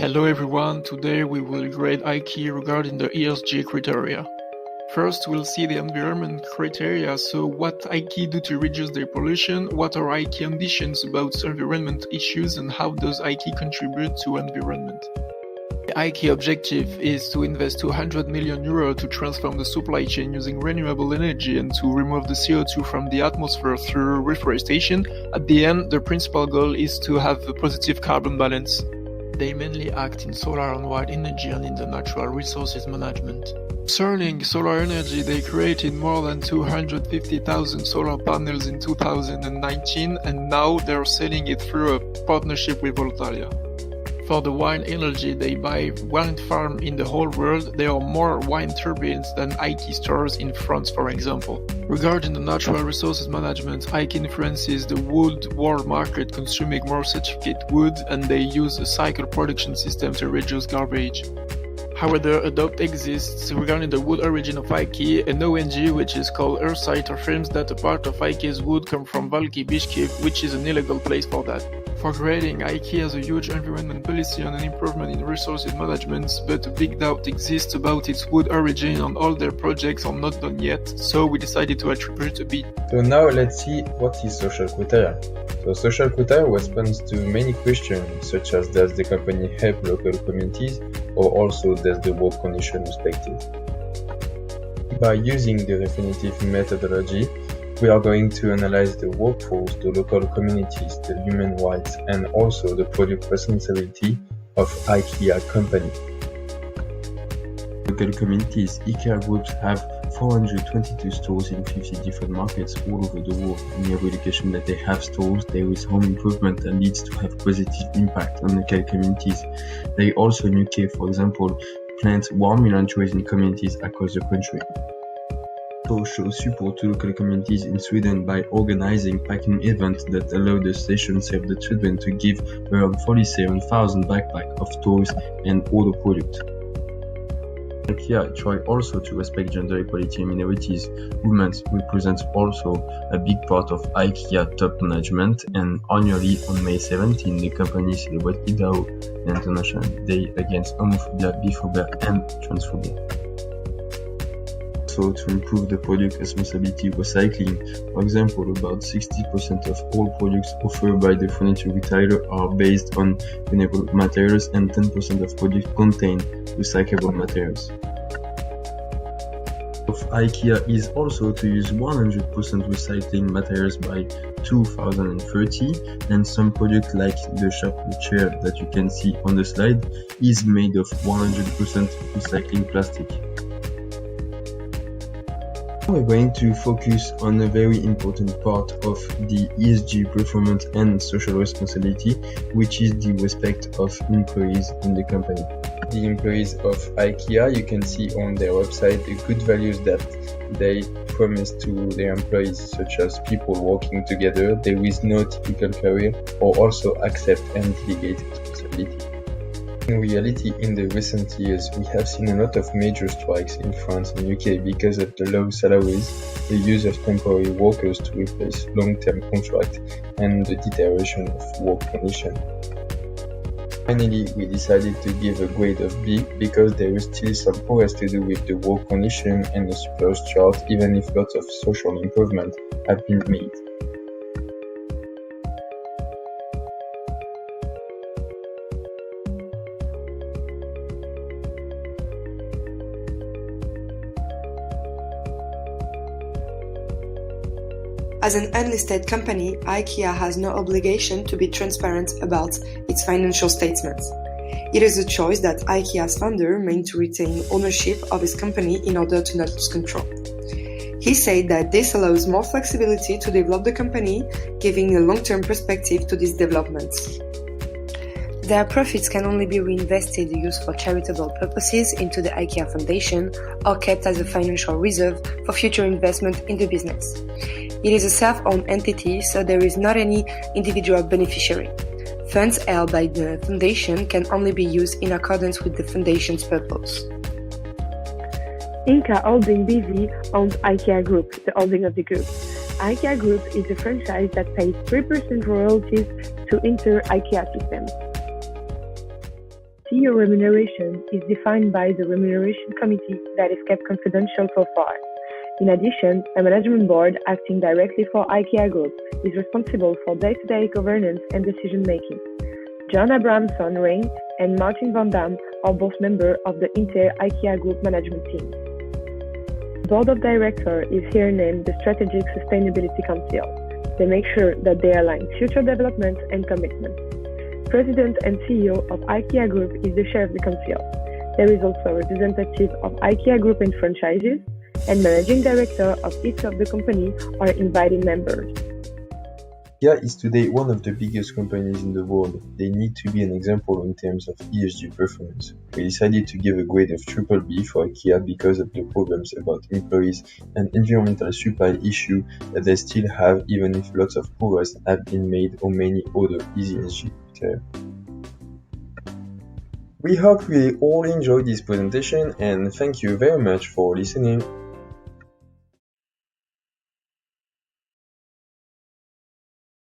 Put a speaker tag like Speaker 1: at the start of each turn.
Speaker 1: Hello everyone, today we will grade IKEA regarding the ESG criteria. First, we'll see the environment criteria, so what IKEA do to reduce their pollution, what are IKEA ambitions about environment issues, and how does IKEA contribute to environment. The IKEA objective is to invest €200 million to transform the supply chain using renewable energy and to remove the CO2 from the atmosphere through reforestation. At the end, the principal goal is to have a positive carbon balance. They mainly act in solar and wind energy and in the natural resources management. Concerning solar energy, they created more than 250,000 solar panels in 2019 and now they're selling it through a partnership with Voltalia. For the wind energy, they buy wind farms in the whole world. There are more wind turbines than IKEA stores in France, for example. Regarding the natural resources management, IKEA influences the wood world market, consuming more certificate wood, and they use a cycle production system to reduce garbage. However, a doubt exists regarding the wood origin of IKEA. An ONG, which is called Earthsite, affirms that a part of IKEA's wood comes from Valky Bishkek, which is an illegal place for that. For grading, IKEA has a huge environment policy and an improvement in resources management, but a big doubt exists about its wood origin and all their projects are not done yet, so we decided to attribute a bit.
Speaker 2: So now let's see what is social criteria. So social criteria responds to many questions such as does the company help local communities or also does the work condition respected. By using the definitive methodology, we are going to analyze the workforce, the local communities, the human rights, and also the product responsibility of IKEA company. Local communities, IKEA groups have 422 stores in 50 different markets all over the world. In every location that they have stores, there is home improvement that needs to have positive impact on local communities. They also in UK, for example, plant 1 million trees in communities across the country. Show support to local communities in Sweden by organizing packing events that allow the station Save the Children to give around 47,000 backpacks of toys and other products. IKEA try also to respect gender equality and minorities. Women represent also a big part of IKEA top management, and annually on May 17, the company celebrates IDAO, the International Day Against Homophobia, Biphobia and Transphobia. So to improve the product responsibility recycling, for example, about 60% of all products offered by the furniture retailer are based on renewable materials and 10% of products contain recyclable materials. Of IKEA is also to use 100% recycling materials by 2030, and some products like the sharpener chair that you can see on the slide is made of 100% recycling plastic. We're going to focus on a very important part of the ESG performance and social responsibility, which is the respect of employees in the company. The employees of IKEA, you can see on their website the good values that they promise to their employees, such as people working together, there is no typical career, or also accept and delegate responsibility. In reality, in the recent years, we have seen a lot of major strikes in France and UK because of the low salaries, the use of temporary workers to replace long-term contracts, and the deterioration of work conditions. Finally, we decided to give a grade of B because there is still some progress to do with the work condition and the suppliers chart, even if lots of social improvements have been made.
Speaker 3: As an unlisted company, IKEA has no obligation to be transparent about its financial statements. It is a choice that IKEA's founder made to retain ownership of his company in order to not lose control. He said that this allows more flexibility to develop the company, giving a long-term perspective to these developments. Their profits can only be reinvested used for charitable purposes into the IKEA Foundation or kept as a financial reserve for future investment in the business. It is a self-owned entity, so there is not any individual beneficiary. Funds held by the foundation can only be used in accordance with the foundation's purpose.
Speaker 4: Inca Holding BV owns IKEA Group, the holding of the group. IKEA Group is a franchise that pays 3% royalties to enter IKEA systems. CEO remuneration is defined by the Remuneration Committee that is kept confidential so far. In addition, a management board acting directly for IKEA Group is responsible for day-to-day governance and decision-making. John Abramson Ring and Martin Van Dam are both members of the entire IKEA Group management team. The Board of Directors is here named the Strategic Sustainability Council. They make sure that they align future development and commitment. President and CEO of IKEA Group is the chair of the council. There is also a representative of IKEA Group and franchises, and managing director of each of the companies are invited members.
Speaker 2: IKEA is today one of the biggest companies in the world. They need to be an example in terms of ESG performance. We decided to give a grade of BBB for IKEA because of the problems about employees and environmental supply issue that they still have, even if lots of progress have been made on many other ESG criteria. We hope you all enjoyed this presentation and thank you very much for listening.